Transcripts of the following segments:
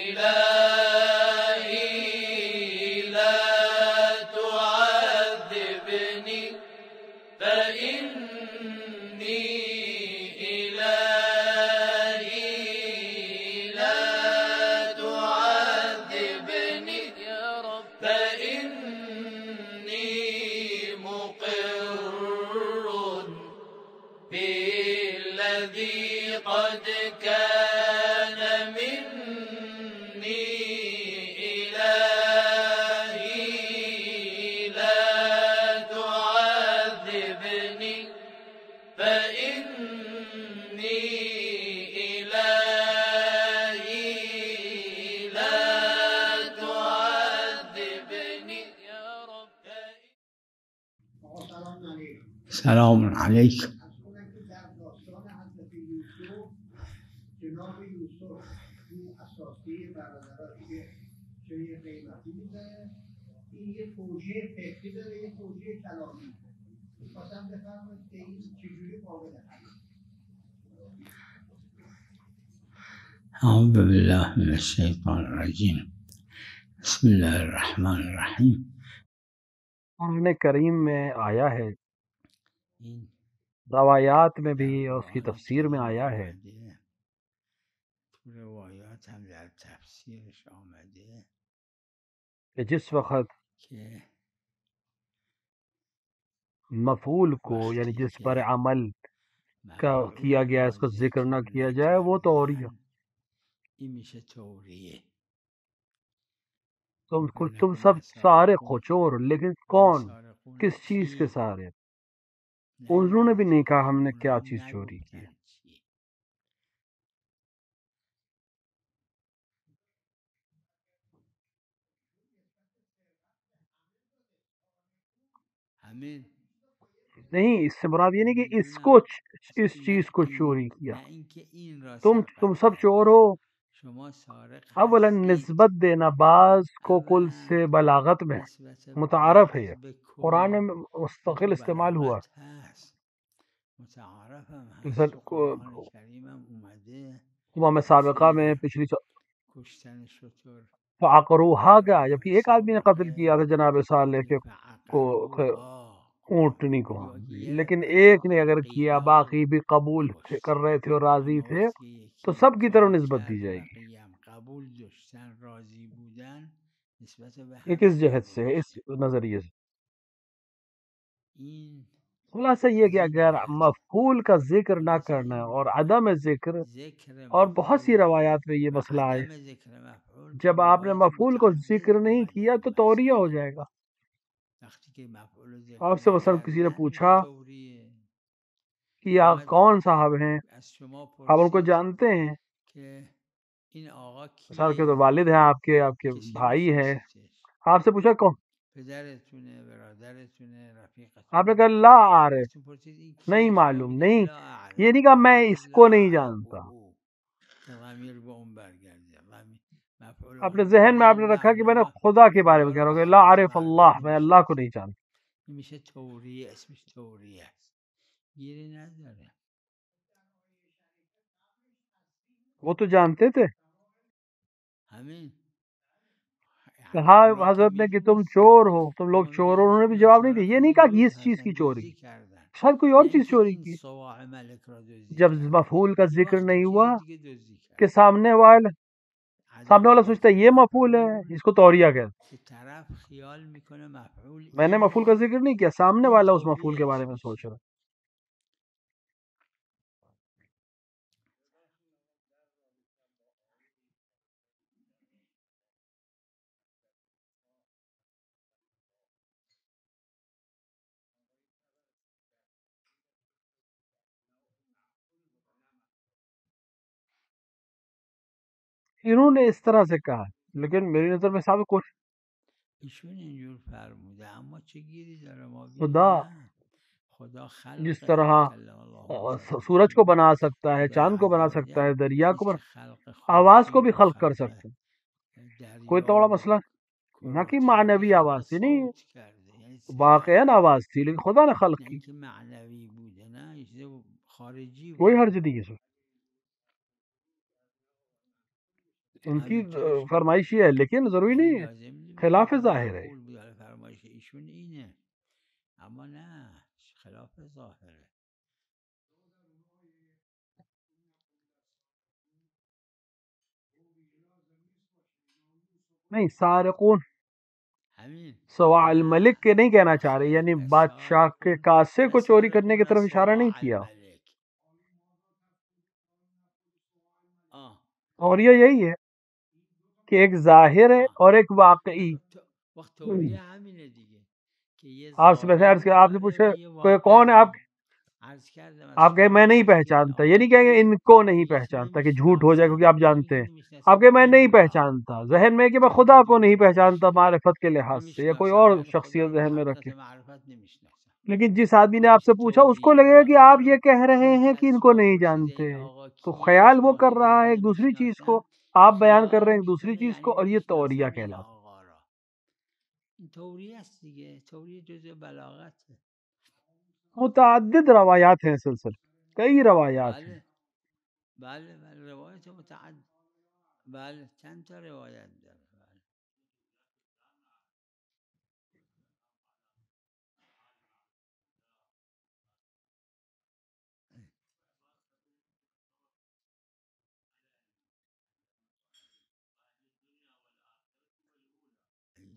إلهي لا تعذبني فإني إلهي لا تعذبني يا رب فإني مقر بالذي قد كان مني إلهي لا تعذبني فإني إلهي لا تعذبني يا رب. سلام علیکم. جناب یوسف این اساسی برادرات که چه قیمتی میزنه این یه توجیه فکری داره یه توجیه کلامی میخواستم بفرمایید که این چجوری قابل حل اعوذ باللہ من الشیطان الرجیم. بسم اللہ الرحمن الرحیم. قرآن کریم میں آیا ہے، روایات میں بھی اور اس کی تفسیر میں آیا ہے روایات هم در تفسیرش آمده کہ جس وقت که مفعول کو یعنی جس پر عمل کا کیا گیا اس کو ذکر نہ کیا جائے وہ توریہ. این میشه توریه. تم سب سارق ہو، چور، لیکن کون، کس چیز کے سارے؟ انہوں نے بھی نہیں کہا ہم نے کیا چیز چوری کی. همین نہیں، اس سے مراد یہ نہیں کہ اس چیز کو چوری کیا. تم سب چور ہو. شما سارق اولا نسبت دینا بعض کو کل سے بلاغت میں متعارف ہے، یہ قرآن میں مستقل استعمال ہوا. متعارف هم مثلا هست، تو قرآن کریم هم اومده. امام سابقہ میں پچھلی کشتن شتر فعقروہا کا جبکہ ایک آدمی نے قتل کیا تھا جناب صالح کے اونٹنی کو، لیکن ایک نے اگر کیا باقی بھی قبول کر رہے تھے اور راضی تھے تو سب کی طرف نسبت دی جائے گی. قبول داشتن راضی بودن نسبت به یہ کس جہت سے ہے؟ اس نظریے سے این خلاصہ یہ کہ اگر مفعول کا ذکر نہ کرنا اور عدم ذکر، اور بہت سی روایات میں یہ مسئلہ آئے، جب آپ نے مفعول کو ذکر نہیں کیا تو توریہ ہو جائے گا. آپ سے مثلا کسی نے پوچھا کہ آپ کون صاحب ہیں، آپ ان کو جانتے ہیں، مثال کے تو والد ہیں آپ کے بھائی ہیں، آپ سے پوچھا کون، آپ نے کہا لا عارف، نہیں معلوم، نہیں، یہ نہیں کہا میں اس کو نہیں جانتا. اپنے ذہن میں آپ نے رکھا کہ میں نے خدا کے بارے میں کہہ رہا ہوں کہ لا عارف اللہ، میں اللہ کو نہیں جانتا. میشه توریه، اسمش توریه است، گیری نداره. وہ تو جانتے تھے. همین کہا حضرت نے کہ تم چور ہو، تم لوگ چور ہو. انہوں نے بھی جواب نہیں دیا، یہ نہیں کہا کہ اس چیز کی چوری، شاید کوئی اور چیز چوری کی. جب مفعول کا ذکر نہیں ہوا کہ سامنے والا سوچتا ہے یہ مفعول ہے، اس کو توریہ کہتے. میں نے مفعول کا ذکر نہیں کیا، سامنے والا اس مفعول کے بارے میں سوچ رہا. انہوں نے اس طرح سے کہا، لیکن میری نظر میں ثابت کوئی ایشون اینجور فرموده، اما چه گیری داره؟ ما خدا خلق جس طرح سورج کو بنا سکتا ہے، چاند کو بنا سکتا ہے، دریا کو بنا، آواز کو بھی خلق کر سکتا ہے. کوئی تو بڑا مسئلہ نہ کہ معنوی آواز تھی، نہیں واقعاً آواز تھی لیکن خدا نے خلق کی، کوئی حرج نہیں ہے. ان کی فرمائش یہ ہے، لیکن ضروری نہیں ہے، خلاف ظاہر ہے. فرمایش ایشون اینه، اما نه خلاف ظاهره. نہیں، سارقون همین سواء الملک کے نہیں کہنا چاہ رہے، یعنی بادشاہ کے کاسے کو چوری کرنے کی طرف اشارہ نہیں کیا. اور یہ یہی ہے کہ ایک ظاہر ہے اور ایک واقعی. وقت توریه همینه دیگه که یه آپ سے میں عرض کیا، آپ سے پوچھے کوئی کون ہے، آپ کہیں میں نہیں پہچانتا، یہ نہیں کہیں گے ان کو نہیں پہچانتا کہ جھوٹ ہو جائے کیونکہ آپ جانتے ہیں. آپ کہیں میں نہیں پہچانتا، ذہن میں کہ میں خدا کو نہیں پہچانتا معرفت کے لحاظ سے، یا کوئی اور شخصیت ذہن میں رکھے. لیکن جس آدمی نے آپ سے پوچھا اس کو لگے گا کہ آپ یہ کہہ رہے ہیں کہ ان کو نہیں جانتے، تو خیال وہ کر رہا ہے ایک دوسری چیز کو، آپ بیان کر رہے ہیں ایک دوسری چیز کو، اور یہ توریہ کہلاتا ہے. توریه است دیگه، توریه جزء بلاغته. متعدد روایات ہیں، سلسلے کئی روایات ہیں. بله بله روایت متعدد، بله چند تا روایت داره. بله.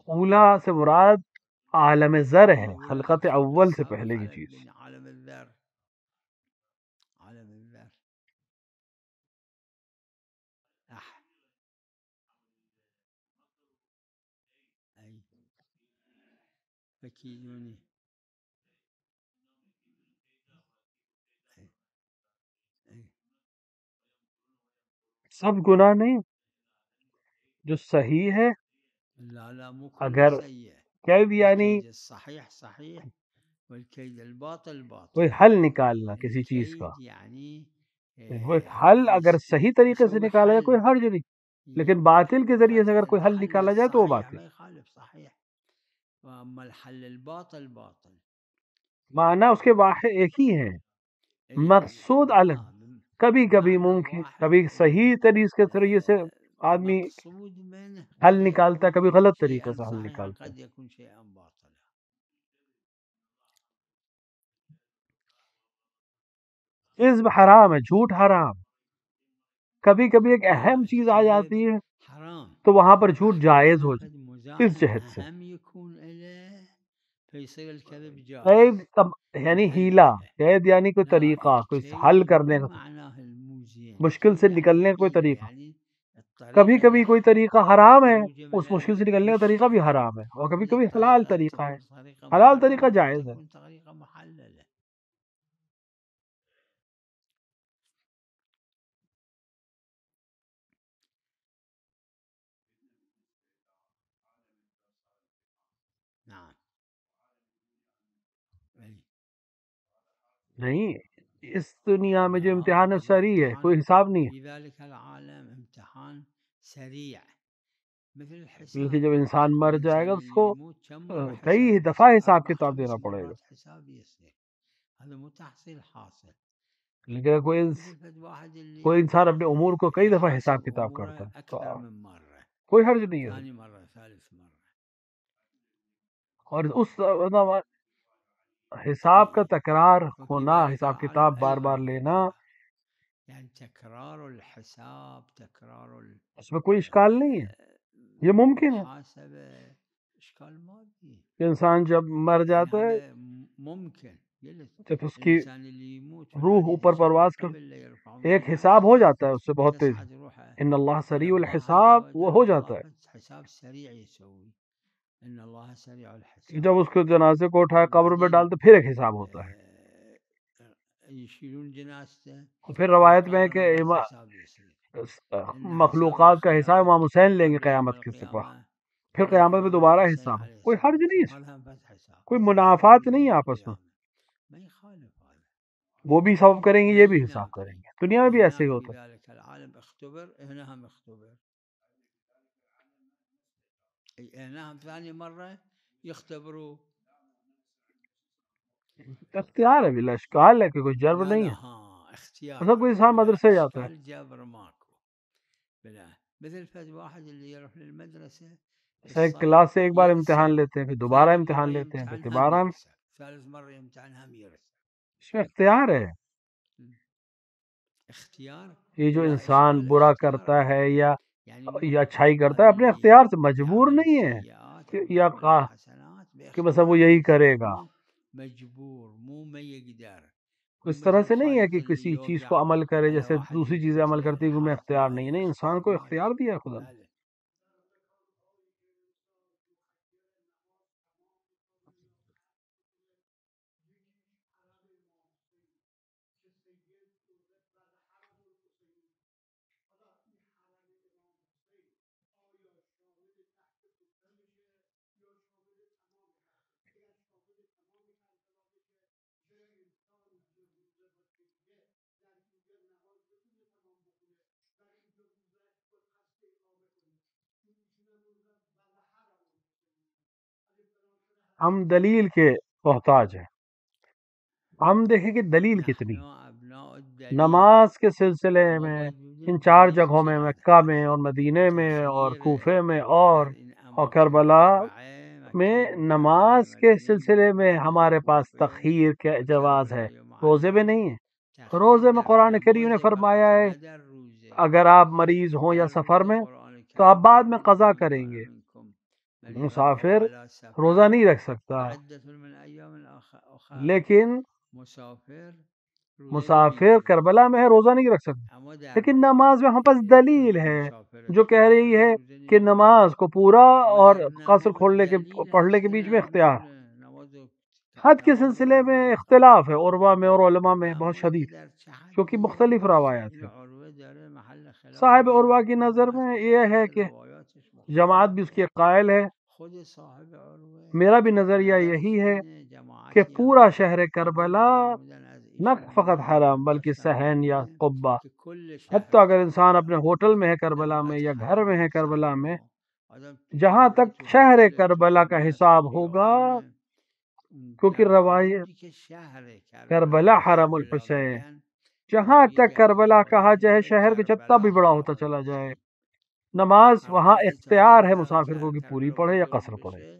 اولا سے مراد عالم ذر ہے، خلقت اول سے پہلے کی چیز. عالم الذر، عالم الذر. ای فکیدونی سب گناہ نہیں، جو صحیح ہے. لا لا مو اگر كله صحيح، قید یعنی الكيد الصحيح صحيح والكيد الباطل باطل. کوئی حل نکالنا کسی چیز کا، الكيد يعني وہ ایک حل اگر صحیح طریقے سے يسوي نکالا جائے کوئی حل، حرج نہیں، لیکن باطل کے ذریعے سے اگر کوئی حل الحل نکالا جائے تو وہ الصحيح باطل. ما يخالف صحيح، واما الحل الباطل باطل. معنی اس کے واحد ایک ہی ہے، مقصود الگ، کبھی کبھی ممکن، کبھی صحیح طریقے کے ذریعے سے آدمی مقصود منه حل قد نکالتا ہے، يكون کبھی غلط طریقے شيئا سے حل صحيحا نکالتا ہے. قد يكون شيئا باطلا. کذب حرام ہے، جھوٹ حرام. کبھی کبھی ایک اہم چیز آ جاتی ہے حرام تو وہاں پر جھوٹ جائز ہو جائے، اس جہت سے. اهم يكون له فيصير الكذب جائز. قید یعنی ہیلا، قید یعنی کوئی طریقہ، کوئی حل کرنے کا، معناه الموزين مشکل سے نکلنے کا کوئی طریقہ. يعني کبھی کبھی کوئی طریقہ حرام ہے، اس مشکل سے نکلنے کا طریقہ بھی حرام ہے، اور کبھی کبھی حلال طریقہ ہے، حلال طریقہ جائز ہے. طریقہ محلل ہے. نعم نہیں، اس دنیا میں جو امتحان ہے سری ہے، کوئی حساب نہیں ہے. في ذلك العالم امتحان سريع مثل الحساب. بلکہ جب انسان مر جائے گا اس کو يموت کئی دفعہ حساب کتاب دینا پڑے گا. حساب يصير هذا مو تحصيل حاصل. لیکن کوئی انسان اپنے امور کو کئی دفعہ حساب کتاب کرتا ہے تو اكثر من مره، کوئی حرج نہیں ہے. ثاني مره ثالث مره. اور اس حساب کا تکرار ہونا، حساب کتاب بار بار لینا، يعني تكرار الحساب، تكرار اس میں کوئی اشکال نہیں ہے، یہ ممکن ہے. المحاسبة اشكال مادي کہ انسان جب مر جاتا ہے، هذا ممكن. جب اس کی الانسان اللي يموت روح اوپر پرواز کر، ایک حساب ہو جاتا ہے اس سے بہت تیز. ان اللہ سریع الحساب، وہ ہو جاتا ہے. حساب سريع يسوي، ان الله سريع الحساب. جب اس کو جنازے کو اٹھائے قبر میں ڈال تو پھر ایک حساب ہوتا ہے. يشيلون جنازته، پھر روایت میں ہے کہ مخلوقات کا حساب امام حسین لیں گے قیامت کے صبح، پھر قیامت میں دوبارہ حساب. کوئی حرج نہیں ہے، کوئی منافات نہیں ہے آپس میں. وہ بھی حساب کریں گے، یہ بھی حساب کریں گے. دنیا میں بھی ایسے ہی ہوتا ہے. اختیار ہے، بلا اشکال ہے کہ کوئی جرم نہیں ہے. اختیار مثلا کوئی انسان مدرسے جاتا ہے، ایک کلاس سے ایک بار امتحان لیتے ہیں، پھر دوبارہ امتحان لیتے ہیں، پھر دوبارہ اس میں اختیار ہے. یہ جو انسان برا کرتا ہے یا اچھائی کرتا ہے اپنے اختیار سے، مجبور نہیں ہے یا کہ بس وہ یہی کرے گا. اس طرح سے نہیں ہے کہ کسی چیز کو عمل کرے جیسے دوسری چیزیں عمل کرتی کہ میں اختیار نہیں ہے. نہیں، انسان کو اختیار دیا ہے خدا نے. ہم دلیل کے محتاج ہیں. ہم دیکھیں کہ دلیل کتنی نماز کے سلسلے میں ان 4 جگہوں میں، مکہ میں اور مدینے میں اور کوفے میں اور کربلا میں نماز کے سلسلے میں ہمارے پاس تخیر کے جواز ہے، روزے میں نہیں ہے. روزے میں قرآن کریم نے فرمایا ہے اگر آپ مریض ہوں یا سفر میں تو آپ بعد میں قضا کریں گے. مسافر روزہ نہیں رکھ سکتا، لیکن مسافر کربلا میں ہے، روزہ نہیں رکھ سکتا. لیکن نماز میں ہم پاس دلیل ہے جو کہہ رہی ہے کہ نماز کو پورا اور قصر پڑھنے کے بیچ میں اختیار. حد کے سلسلے میں اختلاف ہے عروا میں اور علماء میں بہت شدید، کیونکہ مختلف روایات ہیں. صاحب عروا کی نظر میں یہ ہے کہ جماعت بھی اس کے قائل ہے. میرا بھی نظریہ یہی ہے کہ پورا شہر کربلا نہ فقط حرم بلکہ صحن یا قبہ، حتیٰ اگر انسان اپنے ہوٹل میں ہے کربلا میں یا گھر میں ہے کربلا میں، جہاں تک شہر کربلا کا حساب ہوگا، کیونکہ روایت کربلا حرم الحسین، جہاں تک کربلا کہا جائے شہر کے جتنا بھی بڑا ہوتا چلا جائے، نماز وہاں اختیار ہے مسافر کو کہ پوری پڑھے یا قصر پڑھے.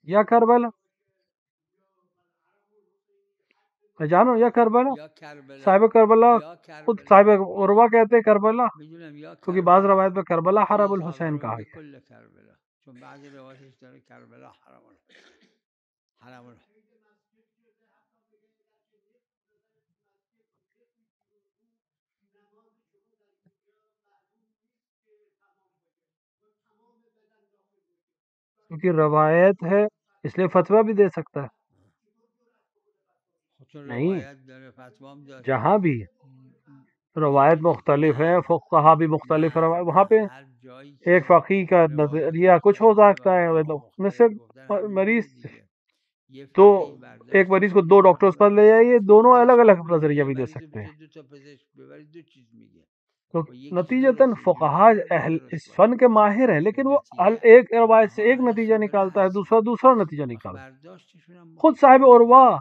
یا کربلا جانو، یا کربلا صاحب کربلا خود صاحب عروہ کہتے ہیں کربلا، کیونکہ بعض روایت میں کربلا حرم الحسین کہا گیا. کیونکہ روایت ہے اس لیے فتویٰ بھی دے سکتا ہے. نہیں، جہاں بھی روایت مختلف ہے، فقہا بھی مختلف روایت، وہاں پہ ایک فقیہ کا نظریہ کچھ ہو سکتا ہے. مثل مریض تو ایک مریض کو 2 ڈاکٹرز پر لے جائیے، دونوں الگ الگ نظریہ بھی دے سکتے ہیں. تو نتیجتاً فقہا اہل اس فن کے ماہر ہیں، لیکن وہ ایک روایت سے ایک نتیجہ نکالتا ہے، دوسرا نتیجہ نکالتا ہے. خود صاحب عروہ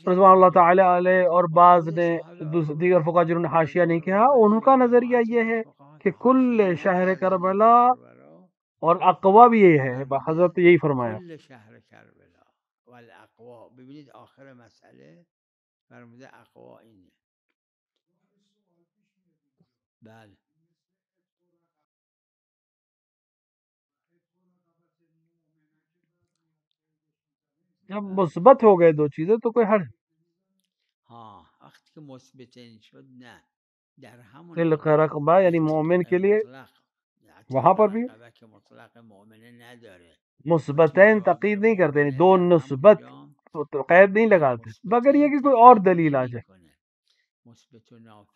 رضوان اللہ تعالی علیہ اور بعض نے دیگر فقہا جنہوں نے حاشیہ نہیں کہا، ان کا نظریہ یہ ہے کہ کل شہر کربلا، اور اقوا بھی یہ ہے، حضرت یہی فرمایا. جب مثبت ہو گئے 2 چیزیں تو کوئی حرج. رقبہ یعنی مومن کے لیے وہاں پر بھی مثبتین تقید نہیں کرتے، یعنی 2 نسبت قید نہیں لگاتے، مگر یہ کہ کوئی اور دلیل آ جائے،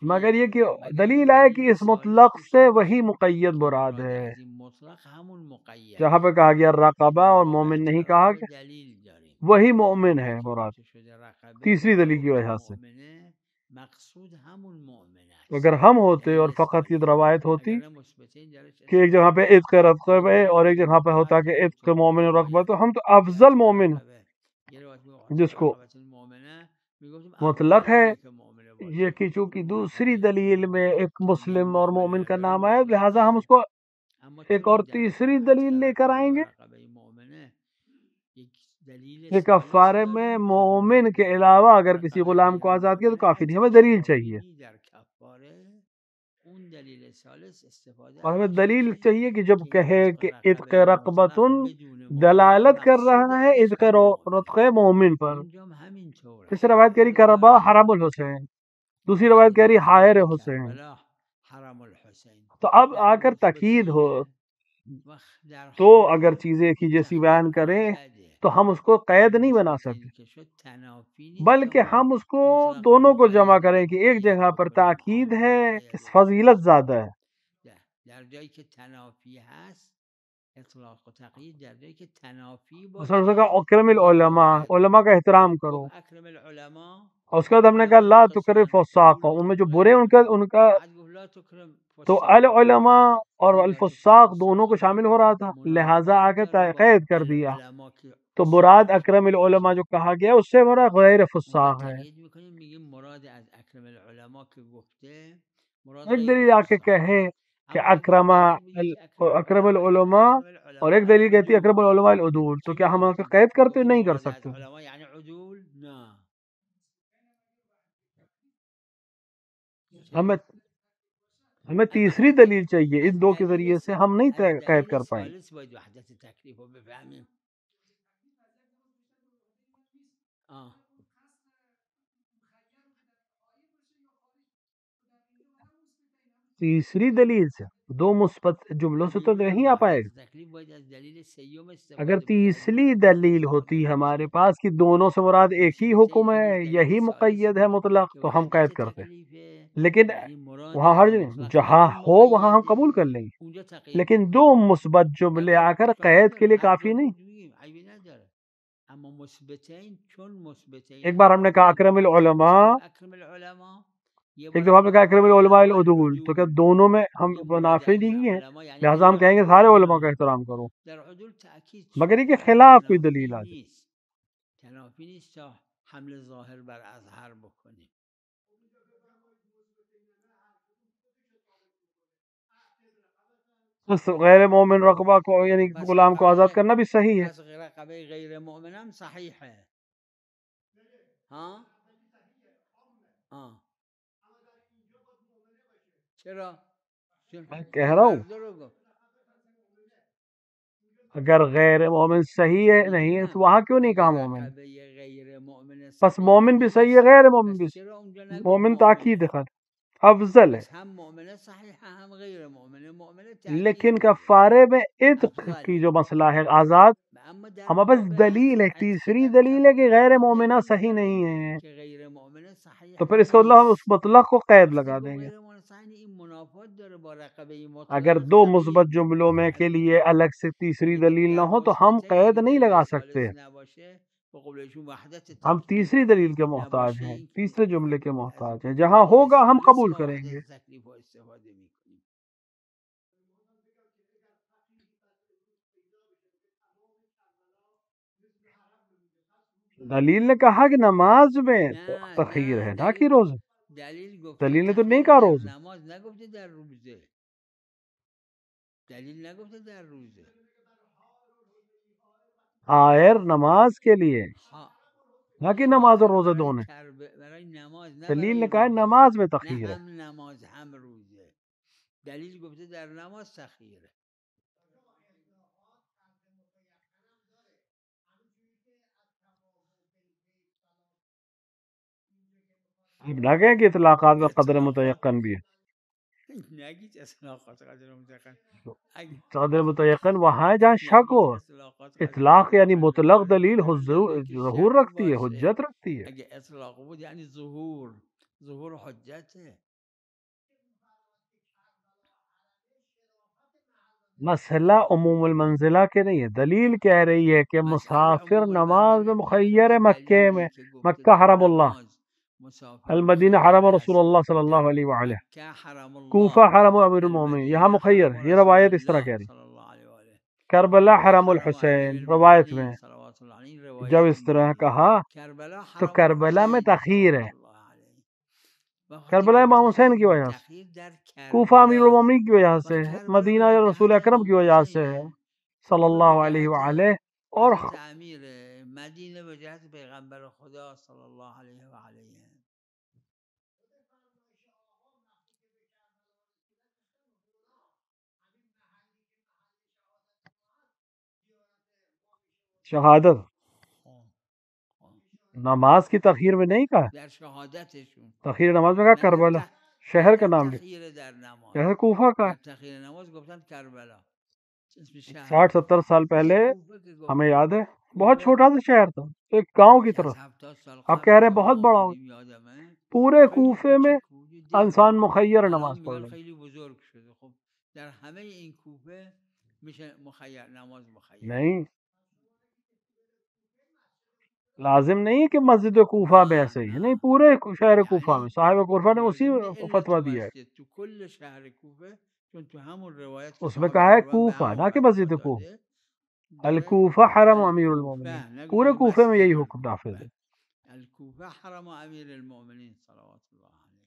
مگر یہ کہ دلیل آئے کہ اس مطلق سے وہی مقید مراد ہے. جہاں پہ کہا گیا رقبہ اور مومن نہیں کہا گیا، وہی مومن ہے مراد. تیسری دلیل کی وجہ سے اگر ہم ہوتے اور فقط یہ روایت ہوتی کہ ایک جگہ پہ عتق رقبہ اور ایک جگہ پہ ہوتا کہ عتق مومن رقبہ، تو ہم تو افضل مومن جس کو مطلق ہے، یہ کہ چونکہ دوسری دلیل میں ایک مسلم اور مومن کا نام آیا، لہٰذا ہم اس کو ایک اور تیسری دلیل لے کر آئیں گے کہ کفارے میں مومن کے علاوہ اگر کسی غلام کو آزاد کیا تو کافی نہیں، ہمیں دلیل چاہیے، اور ہمیں دلیل چاہیے کہ جب کہے کہ عتق رقبتن دلالت کر رہا ہے عتق رتق مومن پر. اس روایت کہہ رہی کربا حرم الحسین، دوسری روایت کہہ رہی حائر حسین. تو اب آ کر تاکید ہو تو اگر چیزیں ایک ہی جیسی بیان کریں تو ہم اس کو قید نہیں بنا سکتے، بلکہ ہم اس کو دونوں کو جمع کریں کہ ایک جگہ پر تاکید ہے، فضیلت زیادہ ہے. مثلا کہا اکرم العلماء، علماء کا احترام کرو، اور اس کے بعد ہم نے کہا لا تکرم فساق، ان میں جو برے ان کا تو العلماء اور الفساق دونوں کو شامل ہو رہا تھا، لہٰذا آگے قید کر دیا. تو مراد اکرم العلماء جو کہا گیا اس سے مراد غیر فساق ہے. ایک دلیل آ کے کہے کہ اکرم العلماء اور ایک دلیل کہتی ہے اکرم العلماء العدول، تو کیا ہم قید کرتے؟ نہیں کر سکتے. ہمیں تیسری دلیل چاہیے، ان دو کے ذریعے سے ہم نہیں قید کر پائیں. تیسری دلیل سے دو مثبت جملوں سے تو نہیں آ پائے گا. اگر تیسری دلیل ہوتی ہمارے پاس کہ دونوں سے مراد ایک ہی حکم ہے، یہی مقید ہے مطلق، تو ہم قید کرتے، لیکن وہاں ہر جہاں ہو وہاں ہم قبول کر لیں گے، لیکن دو مثبت جملے آ کر قید کے لیے کافی نہیں. ایک بار ہم نے کہا اکرم العلماء، ایک دفعہ ہم نے کہا اکرم العلماء العدول، تو کیا دونوں میں ہم منافع نہیں ہیں؟ لہٰذا ہم کہیں گے سارے علماء کا احترام کرو، مگر یہ کے خلاف کوئی دلیل آ جائے. غیر مومن رقبہ کو یعنی غلام کو آزاد کرنا بھی صحیح ہے. غیر مومن ہم صحیح ہے. ہاں چرا میں کہہ رہا ہوں اگر غیر مومن صحیح ہے نہیں ہے تو وہاں کیوں نہیں کہا مومن؟ بس مومن بھی صحیح ہے، غیر مومن بھی صحیح. مومن تاکید ہے، افضل ہے. لیکن کفارے میں عتق کی جو مسئلہ ہے آزاد، ہم بس دلیل ہے، تیسری دلیل ہے کہ غیر مومنہ صحیح نہیں ہے، تو پھر اس کا مطلب ہم اس مطلق کو قید لگا دیں گے. اگر دو مثبت جملوں میں کے لیے الگ سے تیسری دلیل نہ ہو تو ہم قید نہیں لگا سکتے. ہم تیسری دلیل کے محتاج ہیں، تیسرے جملے کے محتاج ہیں، جہاں ہوگا ہم قبول کریں گے. دلیل نے کہا کہ نماز میں تخیر ہے نہ کہ روزے. دلیل نے تو نہیں کہا روزے. آئر نماز کے لیے نہ کہ نماز اور روزے دونوں. دلیل نے کہا نماز میں تخیر ہے. اب نہ کہیں کہ اطلاقات میں قدر متیقن بھی ہے. قدر متیقن وہاں ہے جہاں شک ہو. اطلاق یعنی مطلق دلیل ظہور رکھتی ہے، حجت رکھتی ہے. ظہور حجت ہے. مسئلہ عموم المنزلہ کے نہیں ہے. دلیل کہہ رہی ہے کہ مسافر نماز میں مخیر ہے. مکے میں، مکہ حرم اللہ، المدینہ حرم رسول اللہ صلی اللہ علیہ وآلہ، کوفہ حرم امیر المومنین، یہاں مخیر ہے. یہ روایت اس طرح کہہ رہی. کربلا حرم الحسین روایت میں، جب اس طرح کہا تو کربلا میں تاخیر ہے، کربلا امام حسین کی وجہ سے، کوفہ امیر المومنین کی وجہ سے، مدینہ رسول اکرم کی وجہ سے صلی اللہ علیہ وآلہ، اور تعمیر مدینه به جهت پیغمبر خدا صلی الله علیه و آله. شہادت نماز کی تاخیر میں نہیں کہا، در شهادتشون تاخیر نماز میں کہا کربلا، شہر کا نام لے، تأخیر در نماز، جیسے کوفہ کا ہے۔ تأخیر نماز گفتن کربلا، 60-70 سال پہلے ہمیں یاد ہے بہت چھوٹا سا شہر تھا، ایک گاؤں کی طرف، اب کہہ رہے ہیں بہت بڑا ہو، پورے کوفے میں انسان مخیر نماز پڑھ رہے ہیں۔ خیلی بزرگ شده. خب در همه این کوفه میشه مخیر نماز مخیر. نہیں لازم نہیں کہ مسجد کوفہ میں ایسے ہی، نہیں پورے شہر کوفہ میں صاحب کوفہ نے اسی فتویٰ دیا ہے، تو کل شهر کوفه، چون تو همون روایت اس میں کہا ہے کوفہ نہ کہ مسجد کوفہ، الکوفہ حرم امیر المومنین، پورے کوفے میں یہی حکم نافذ ہے۔ الکوفه حرم امیر المؤمنین صلوات الله علیه.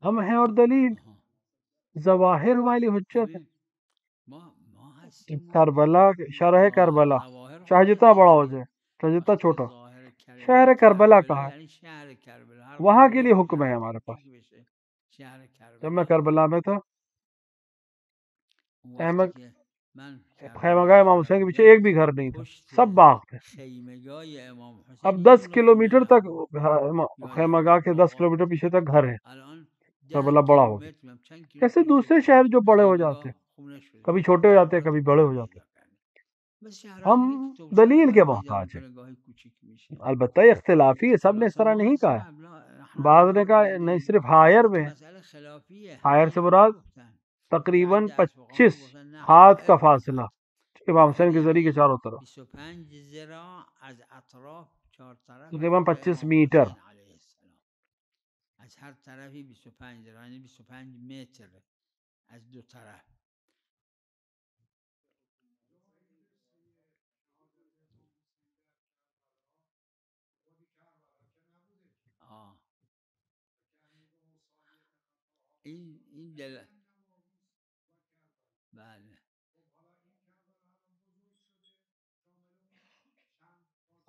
ہم ہیں اور دلیل ظواہر والی حجت ہے۔ ما هستیم کربلا، شرح کربلا، چاہے جتنا بڑا ہو جائے چاہے جتنا چھوٹا، شہر کربلا کہا ہے، یعنی شهر کربلا، وہاں کے لیے حکم ہے ہمارے پاس۔ شهر کربلا جب میں کربلا میں تھا، وقتی که من خیمہ گاہ امام حسین کے پیچھے ایک بھی گھر نہیں تھا، سب باغ تھے۔ خیمگاه امام حسین اب 10 کلومیٹر تک خیمہ گاہ کے 10 کلومیٹر پیچھے تک گھر ہے، الان کربلا بڑا ہو گیا۔ کیسے دوسرے شہر جو بڑے ہو جاتے ہیں، کبھی چھوٹے ہو جاتے ہیں کبھی بڑے ہو جاتے ہیں، ہم دلیل کے محتاج ہیں۔ البتہ یہ اختلافی ہے، سب نے اس طرح نہیں کہا ہے، بعض نے کہا نہیں صرف ہائر میں، ہائر سے مراد تقریباً 25 ہاتھ کا فاصلہ امام حسین کے ذریعے کے چاروں طرف، 25 ذراع از اطراف چهار طرف، تقریباً 25 میٹر، از هر طرفی 25 ذراع، یعنی 25 متر از دو طرف. این دل بله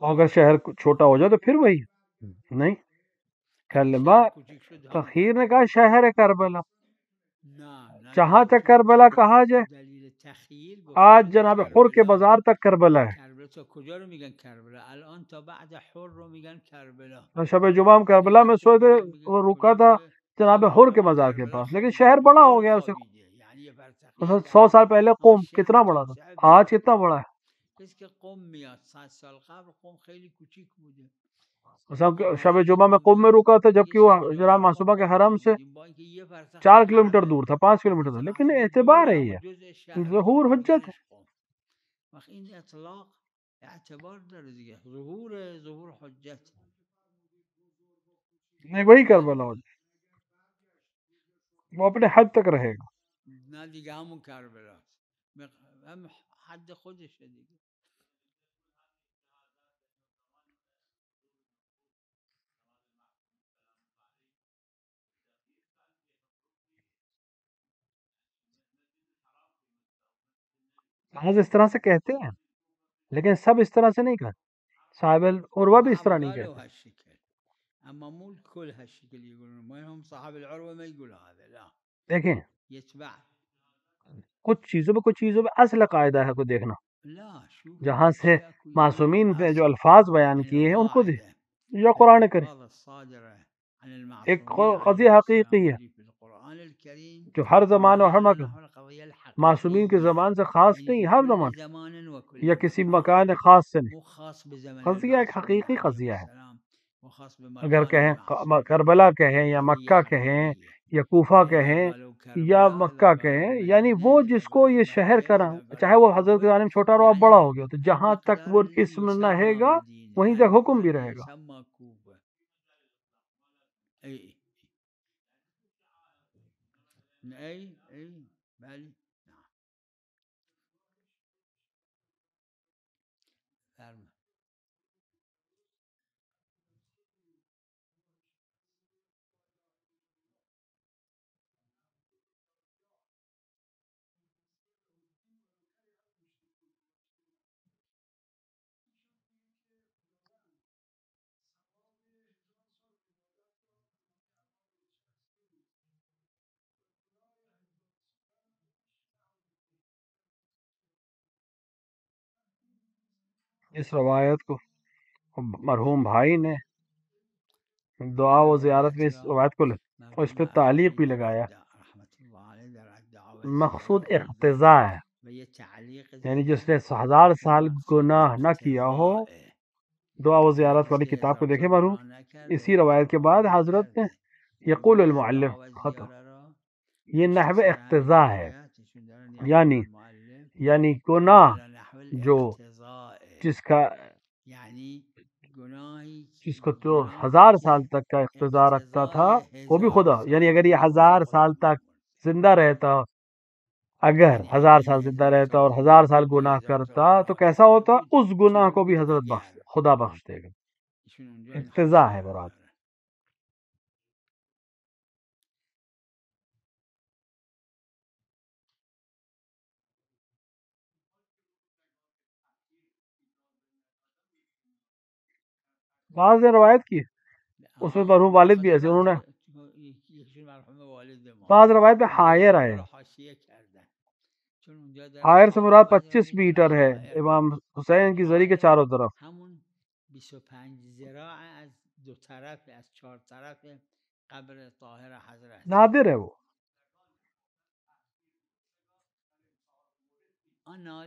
اگر شہر چھوٹا ہو جائے تو پھر وہی نہیں، کلمہ تخیر نے کہا شہر کربلا، جہاں تک کربلا کہا جائے، دلیل تخییر آج جناب حر کے بازار تک کربلا ہے، کربلا تا کجا رو میگن کربلا؟ الان تا بعد حر رو میگن کربلا. شب جمعہ ہم کربلا میں سوئے تھے، وہ رکا تھا جناب حر کے مزار کے پاس، لیکن شہر بڑا ہو گیا، اسے مثلا 100 سال پہلے قوم کتنا بڑا تھا، آج کتنا بڑا ہے۔ کسی که قم میاد 100 سال قبل قم خیلی کوچیک بوده. مثلا شب جمعہ میں قم میں رکا تھا، جبکہ وہ جناب معصومہ کے حرم سے 4 کلومیٹر دور تھا، 5 کلومیٹر تھا، لیکن اعتبار ہے، یہ ظہور حجت ہے۔ وقت این اطلاق اعتبار داره دیگه، ظهور حجت. نہیں وہی کربلا ہو جائے، وہ اپنے حد تک رہے گا۔ نه دیگه همون کربلا هم حد خودشه دیگه. بعض اس طرح سے کہتے ہیں، لیکن سب اس طرح سے نہیں کہتے، صاحب العروہ بھی اس طرح نہیں کہتے۔ اما مو الكل هالشكل يقولون، ما هم صاحب العروة ما يقولوا هذا، لا دیکھیں يتبع. کچھ چیزوں میں اصل قاعدہ ہے کو دیکھنا، لا شوف جہاں سے معصومین نے جو الفاظ بیان کیے ہیں ان کو دیکھ، یا قرآن کریم ایک قضیہ حقیقی ہے جو ہر زمان اور ہر مکان، معصومین کے زمان سے خاص نہیں، ہر زمان یا کسی مکان خاص سے نہیں، قضیہ ایک حقیقی قضیہ ہے۔ اگر کہیں کربلا کہیں یا مکہ کہیں یا کوفہ کہیں یا مکہ کہیں، یعنی وہ جس کو یہ شہر کرا، چاہے وہ حضرت کے زمانے میں چھوٹا رہو اب بڑا ہو گیا، تو جہاں تک وہ اسم نہ رہے گا وہیں تک حکم بھی رہے گا. اس روایت کو مرحوم بھائی نے دعا و زیارت میں اس روایت کو اور اس پہ تعلیق بھی لگایا. مقصود اقتضاء ہے، یعنی جس نے 1000 سال گناہ نہ کیا ہو. دعا و زیارت والی کتاب کو دیکھیں مرحوم، اسی روایت کے بعد حضرت نے یقول المعلم ختم. یہ نحو اقتضاء ہے، یعنی گناہ جو جس کو جو 1000 سال تک کا اقتضاء رکھتا تھا وہ بھی خدا، یعنی اگر یہ 1000 سال تک زندہ رہتا، اگر 1000 سال زندہ رہتا اور 1000 سال گناہ کرتا تو کیسا ہوتا؟ اس گناہ کو بھی حضرت خدا بخش دے گا. اقتضاء ہے مراد. بعض نے روایت کی اس میں مرحوم والد بھی ایسے، انہوں نے بعض روایت میں حائر آئے. حائر سے مراد 25 میٹر ہے امام حسین کی زری کے چاروں طرف. نادر ہے وہ،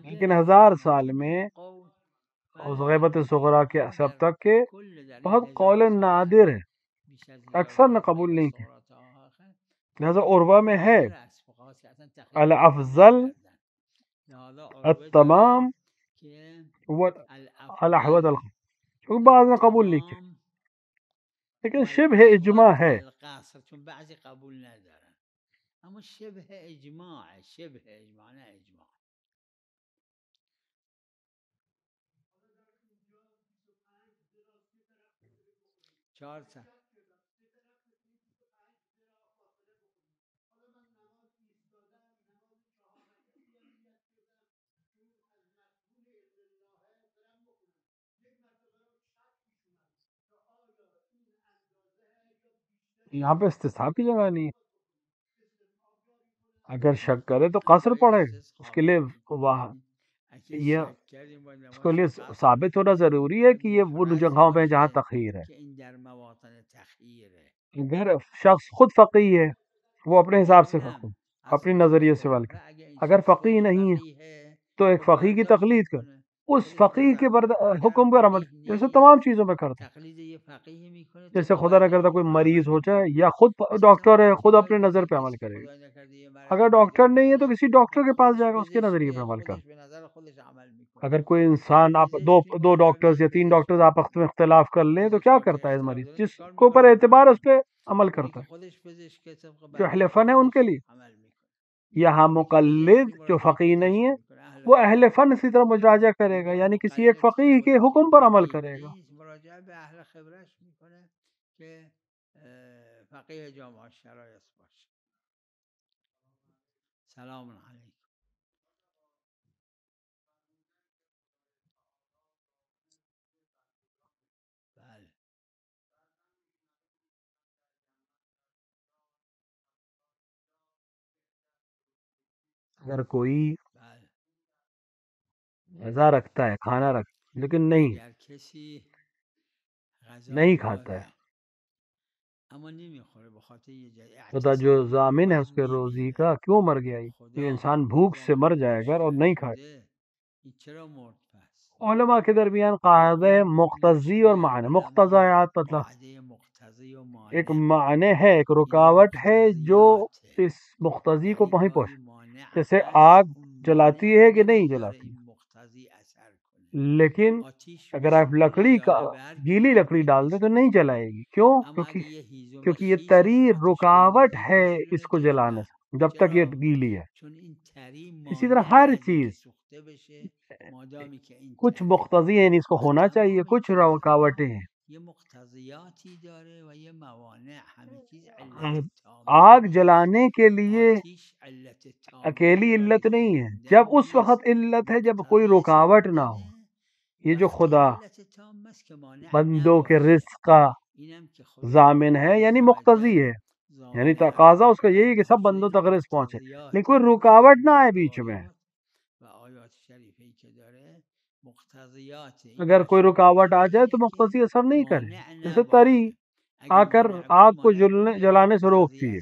لیکن 1000 سال میں اس غیبت صغرا کے سب تک کے بہت قول نادر ہے، اکثر نے قبول نہیں کیا. لہذا عروہ میں ہے الافضل التمام والاحوط الخ، بعض نے قبول نہیں کیا، لیکن شبہ اجماع ہے. یہاں پہ استثناء کی جگہ نہیں ہے، اگر شک کرے تو قصر پڑھے. اس کے لیے اس کے لیے ثابت ہونا ضروری ہے کہ یہ وہ جگہوں پہ جہاں تخیر ہے. اگر شخص خود فقیہ ہے وہ اپنے حساب سے اپنی نظریے سے ول کر، اگر فقیہ نہیں ہے تو ایک فقیہ کی تقلید کر، اس فقیہ کے حکم پر عمل، جیسے تمام چیزوں میں کرتا. جیسے خدا نہ کرتا کوئی مریض ہو جائے یا خود ڈاکٹر ہے، خود اپنے نظر پہ عمل کرے گا. اگر ڈاکٹر نہیں ہے تو کسی ڈاکٹر کے پاس جائے گا، اس کے نظریے پہ عمل کر. اگر کوئی انسان آپ دو ڈاکٹرز یا 3 ڈاکٹرز آپس میں اختلاف کر لیں تو کیا کرتا ہے مریض؟ جس کو پر اعتبار اس پہ عمل کرتا ہے. جو اہل فن ہے ان کے لیے. یہاں مقلد جو فقیہ نہیں ہے وہ اہل فن اسی طرح مراجعہ کرے گا، یعنی کسی ایک فقیہ کے حکم پر عمل کرے گا. سلام علیکم. اگر کوئی غذا رکھتا ہے، کھانا رکھتا لیکن نہیں کھاتا ہے، خدا جو ضامن ہے اس کے روزی کا کیوں مر گیا؟ یہ انسان بھوک سے مر جائے گا اور نہیں کھائے. علماء کے درمیان قاعدہ مقتضی اور معنی. مقتضیات مطلب ایک معنی ہے، ایک رکاوٹ ہے جو اس مقتضی کو وہیں پہنچ، جیسے آگ جلاتی ہے کہ نہیں جلاتی. لیکن اگر آپ لکڑی کا گیلی لکڑی ڈال دیں تو نہیں جلائے گی. کیوں؟ کیونکہ یہ تری رکاوٹ ہے اس کو جلانے سے جب تک یہ گیلی ہے. اسی طرح ہر چیز کچھ مقتضی ہیں، اس کو ہونا چاہیے، کچھ رکاوٹیں ہیں. آگ جلانے کے لیے اکیلی علت نہیں ہے، جب اس وقت علت ہے جب کوئی رکاوٹ نہ ہو. یہ جو خدا بندوں کے رزق کا ضامن ہے یعنی مقتضی ہے، یعنی تقاضا اس کا یہی ہے کہ سب بندوں تک رزق پہنچے، لیکن کوئی رکاوٹ نہ آئے بیچ میں. اگر کوئی رکاوٹ آ جائے تو مقتضی اثر نہیں کرے. جیسے تری آ کر آگ کو جلانے سے روکتی ہے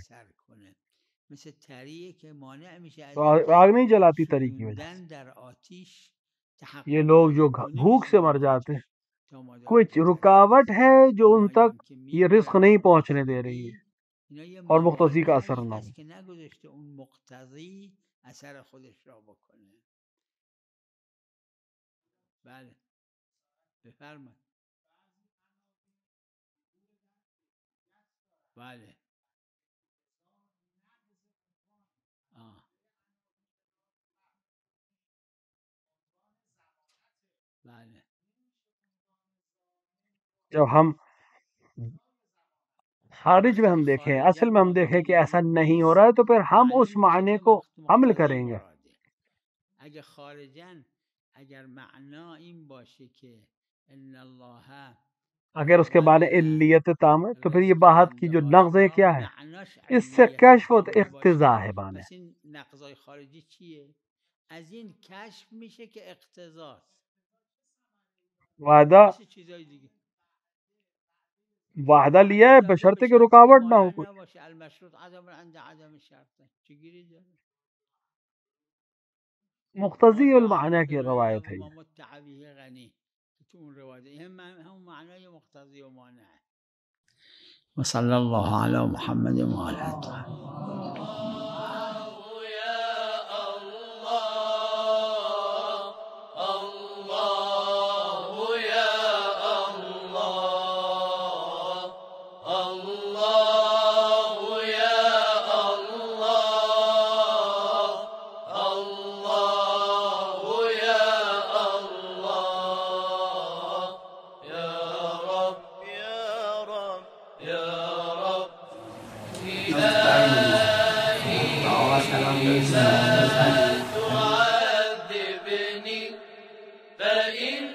تو آگ نہیں جلاتی تری کی وجہ سے. یہ لوگ جو بھوک سے مر جاتے ہیں کچھ رکاوٹ ہے جو ان تک یہ رزق نہیں پہنچنے دے رہی ہے اور مقتضی کا اثر نہ ہو. بله بفرمایید. بله بله. جب ہم خارج میں ہم دیکھیں، اصل میں ہم دیکھیں کہ ایسا نہیں ہو رہا ہے تو پھر ہم اس معنی کو عمل کریں گے. اگر خارجاً اگر معنا این باشه که ان الله اگر اس کے معنی علیت تام ہے تو پھر یہ بات کی جو نقض ہے کیا ہے؟ اس سے کشف و اقتضاء ہے. معنی پس این نقضای خارجی چیه؟ از این کشف میشه که اقتضاست. وعدہ لیا ہے بشرط کہ رکاوٹ نہ ہو. کچھ المشروط عدم عند عدم شرط چگیری جا مقتضی المعنی کی روایت ہے. متعبیه غنی تو اون روایت هم معنای مقتضی و مانع. وصلی الله علی محمد و آله. تعذبني فإني